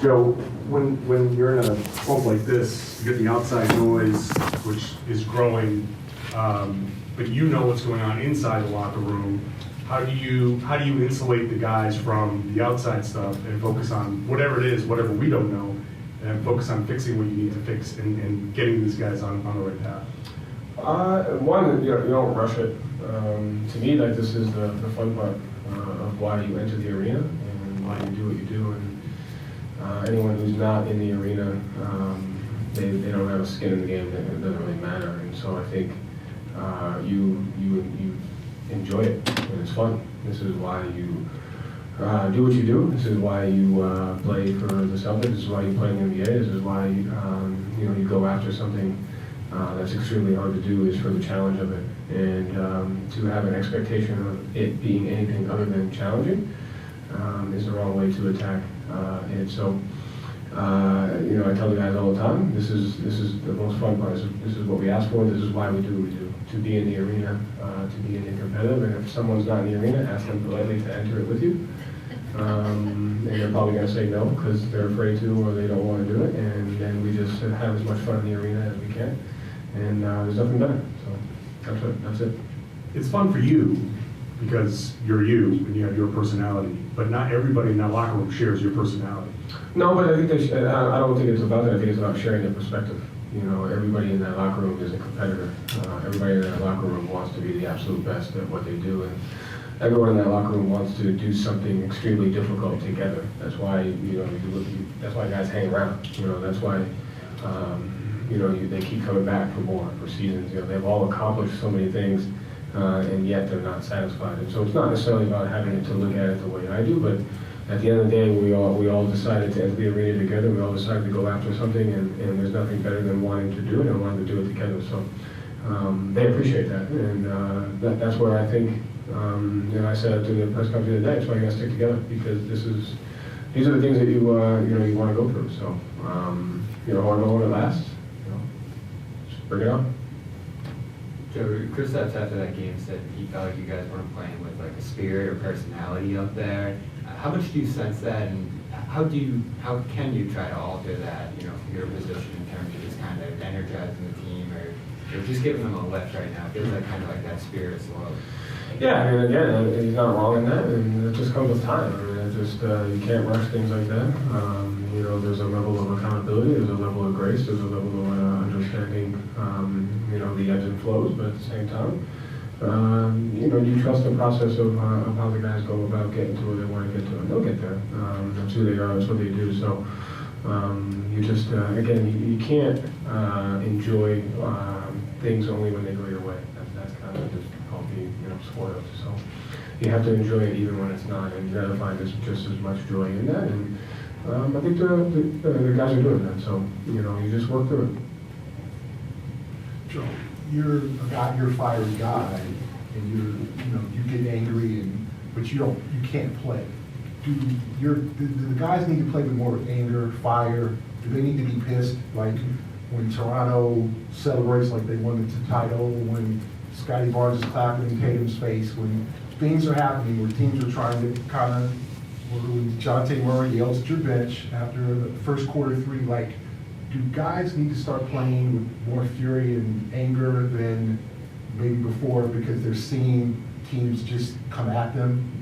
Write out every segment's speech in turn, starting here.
Joe, when you're in a clump like this, you get the outside noise, which is growing, but you know what's going on inside the locker room. How do you insulate the guys from the outside stuff and focus on whatever it is, whatever we don't know, and focus on fixing what you need to fix and getting these guys on the right path? One, you don't rush it. To me, like, this is the fun part of why you enter the arena and why you do what you do. And anyone who's not in the arena, they don't have a skin in the game. It doesn't really matter. And so I think you enjoy it, and it's fun. This is why you do what you do. This is why you play for the Celtics. This is why you play in the NBA. This is why you go after something that's extremely hard to do, is for the challenge of it. And to have an expectation of it being anything other than challenging is the wrong way to attack it. So I tell the guys all the time, this is the most fun part. This is what we ask for. This is why we do what we do. To be in the arena, to be in the competitive. And if someone's not in the arena, ask them politely to enter it with you. And they're probably going to say no because they're afraid to, or they don't want to do it. And then we just have as much fun in the arena as we can. And there's nothing better. So that's it. It's fun for you because you're you and you have your personality, but not everybody in that locker room shares your personality. No, but I think I don't think it's about that. I think it's about sharing their perspective. Everybody in that locker room is a competitor. Everybody in that locker room wants to be the absolute best at what they do, and everyone in that locker room wants to do something extremely difficult together. That's why that's why guys hang around. That's why they keep coming back for more, for seasons. They've all accomplished so many things, and yet they're not satisfied. And so it's not necessarily about having to look at it the way I do, but at the end of the day, we all decided to enter the arena together. We all decided to go after something, and there's nothing better than wanting to do it and wanting to do it together. So they appreciate that, and that's where I think, I said to the press conference the other day, that's why you guys stick together, because these are the things that you want to go through. So however long it lasts, just bring it on. Joe, Chris Epps after that game said he felt like you guys weren't playing with like a spirit or personality up there. How much do you sense that, and how can you try to alter that, from your position in terms of just kind of energizing the team or just giving them a lift right now? It feels like kind of like that spirit as well. Yeah, I mean, again, he's not wrong in that, and it just comes with time. I mean, you can't rush things like that. There's a level of accountability, there's a level of grace, there's a level of understanding, the ebbs and flows, but at the same time, you trust the process of how the guys go about getting to where they want to get to, and they'll get there. That's who they are, that's what they do. So you just, again, you can't enjoy things only when they go your way. That's kind of just called being, spoiled. So you have to enjoy it even when it's not, and you got to find just as much joy in that. And I think the guys are doing that. So you just work through it. Joe, you're a fiery guy, and you get angry, but you can't play. Do the guys need to play with more anger, fire? Do they need to be pissed, like when Toronto celebrates like they won the title, when Scotty Barnes is clapping in Tatum's face, when things are happening where teams are trying to kind of, when Dejounte Murray yells at your bench after the first quarter three, like, do guys need to start playing with more fury and anger than maybe before because they're seeing teams just come at them?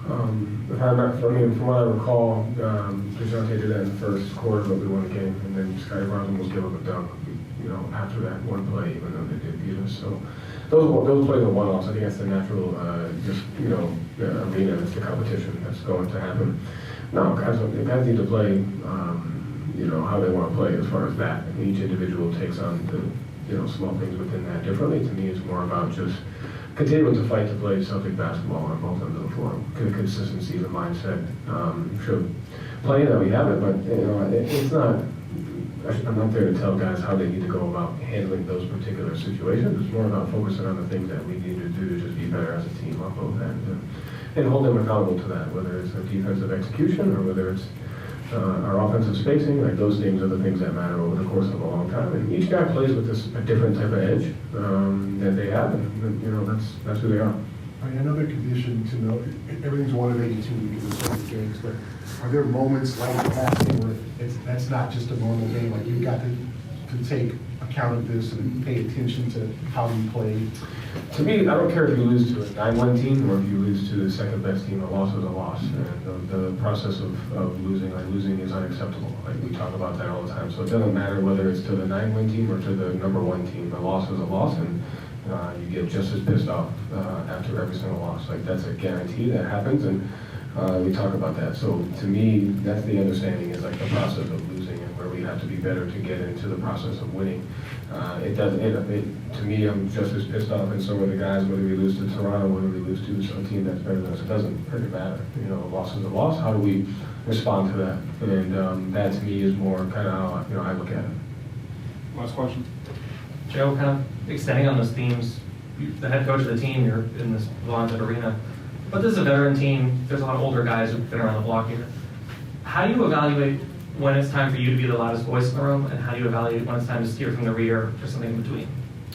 From what I recall, Dejounte did that in the first quarter, but we won the game, and then Scotty Barnes almost gave up a dunk, after that one play, even though they did beat us. So those plays are one-offs. I think that's the natural, the arena, that's the competition that's going to happen. No, guys need to play, how they want to play as far as that. Each individual takes on the, small things within that differently. To me, it's more about just continuing to fight to play Celtic basketball on both ends of the floor. Consistency, the mindset. Sure, playing that we have it, but it's not. I'm not there to tell guys how they need to go about handling those particular situations. It's more about focusing on the things that we need to do to just be better as a team on both ends, and hold them accountable to that. Whether it's a defensive execution or whether it's our offensive spacing, like those things are the things that matter over the course of a long time. And each guy plays with a different type of edge that they have, and that's who they are. I mean, I know they're conditioned to know, everything's 1/82 because of certain games, but are there moments like passing where that's not just a normal game, like you've got to take account of this and pay attention to how you play? To me, I don't care if you lose to a 9-1 team or if you lose to the second best team, a loss is a loss. And the process of losing, like losing is unacceptable. Like we talk about that all the time. So it doesn't matter whether it's to the 9-win team or to the number 1 team. A loss is a loss, and you get just as pissed off after every single loss. Like that's a guarantee that happens, and we talk about that. So to me, that's the understanding is like the process of losing and where we have to be better to get into the process of winning. To me, I'm just as pissed off, and so are the guys, whether we lose to Toronto, whether we lose to some team that's better than us. It doesn't really matter. You know, a loss is a loss. How do we respond to that? And that to me is more kind of how I look at it. Last question. Joe, kind of extending on those themes, you're the head coach of the team, you're in this vaunted arena, but this is a veteran team. There's a lot of older guys who've been around the block here. How do you evaluate when it's time for you to be the loudest voice in the room, and how do you evaluate when it's time to steer from the rear or something in between?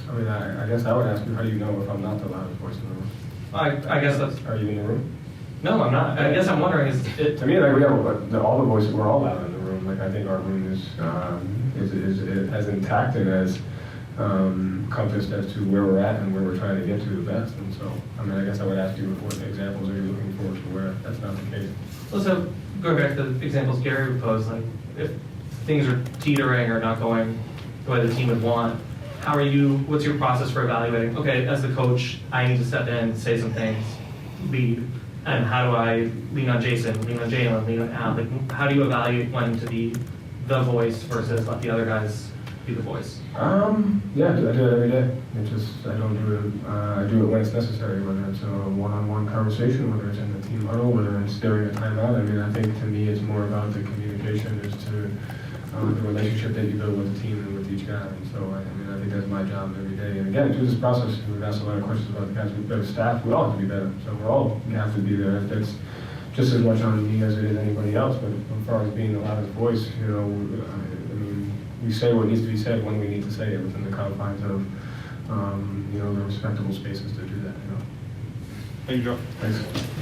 I mean, I guess I would ask you, how do you know if I'm not the loudest voice in the room? I guess that's... Are you in the room? No, I'm not. I guess I'm wondering, is it... To me, like we have all the voices, we're all loud in the room. Like I think our room is as intact and as compassed as to where we're at and where we're trying to get to the best. And so, I mean, I guess I would ask you what examples are you looking for to where that's not the case. So going back to the examples Gary proposed, like if things are teetering or not going the way the team would want, what's your process for evaluating, okay, as the coach, I need to step in, say some things, lead, and how do I lean on Jason, lean on Jalen, lean on Al? Like, how do you evaluate when to be the voice versus let the other guys be the voice? Yeah, I do it every day. It's just, I don't do it, I do it when it's necessary, whether it's a one-on-one conversation, whether it's in the team huddle, whether it's during a timeout. I mean, I think to me it's more about the communication as to the relationship that you build with the team and with each guy. And so, I mean, I think that's my job every day. And again, through this process, we've asked a lot of questions about the guys, the staff. We all have to be better. So we have to be there. That's just as much on me as it is anybody else. But as far as being the loudest voice, I mean, we say what needs to be said when we need to say it within the confines of, the respectable spaces to do that. Thank you, Joe. Thanks.